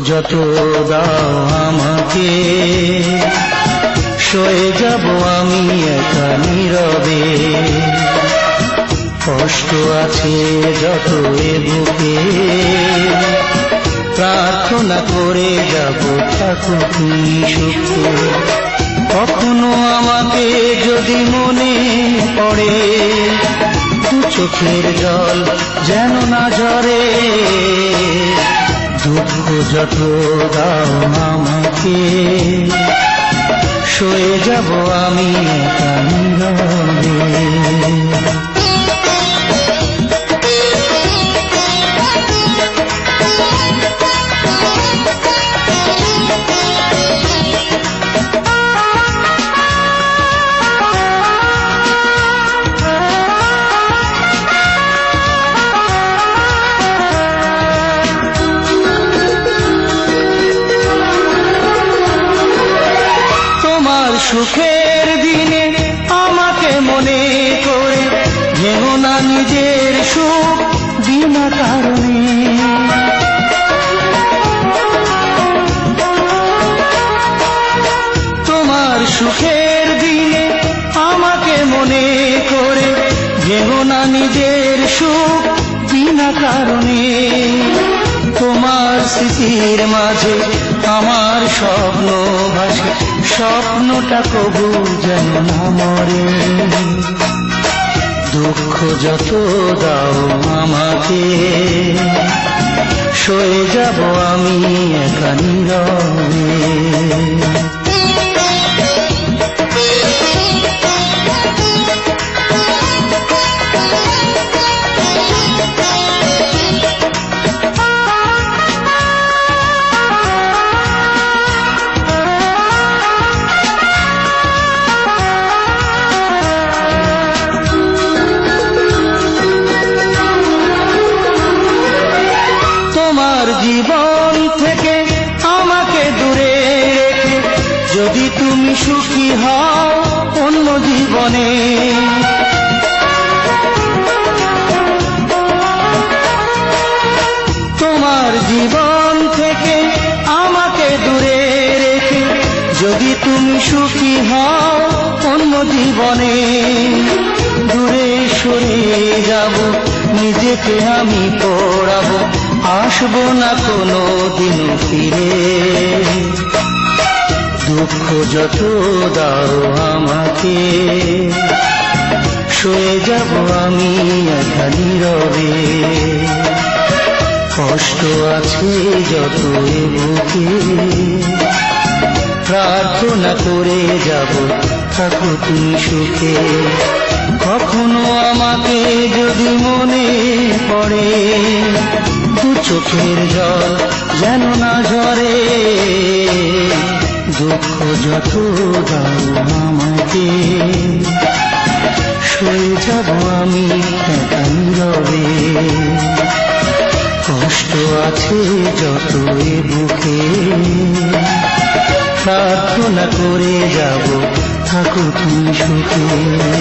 যত দাও আমাকে, সয়ে যাব আমি একা নীরবে। কষ্ট আছে যত এ বুকে, প্রার্থনা করে যাব থাকো তুমি সুখে। কখনো আমাকে যদি মনে পড়ে, দু চোখের জল যেন না ঝরে। দুঃখ যত দাও আমাকে, সয়ে যাব আমি একা নীরবে। সুখের দিনে আমাকে মনে করে ভেবো না নিজের সুখ বিনা কারণে। তোমার সুখের দিনে আমাকে মনে করে ভেবো না নিজের সুখ বিনা কারণে। তোমার স্মৃতির মাঝে আমার স্বপ্ন ভাসে, স্বপ্নটা কবু যেন না মরে। দুঃখ যত দাও আমাকে, সয়ে যাব আমি একা নীরবে। জীবন থেকে আমাকে দূরে রেখে যদি তুমি সুখী হও অন্য জীবনে। তোমার জীবন থেকে আমাকে দূরে রেখে যদি তুমি সুখী হও অন্য জীবনে। দূরে সরে যাব, নিজেকে আমি পড়াবো, আসবো না কোনো দিন ফিরে। দুঃখ যত দাও আমাকে, সয়ে যাব আমি একা নীরবে। কষ্ট আছে যত এ বুকে, প্রার্থনা করে যাব থাকো তুমি সুখে। কখনো আমাকে যদি মনে পড়ে, দু চোখের জল যেন না ঝরে। দুঃখ যত দাও আমাকে, সয়ে যাব আমি একা নীরবে। কষ্ট আছে যত এ বুকে, প্রার্থনা করে যাব থাকো তুমি সুখে।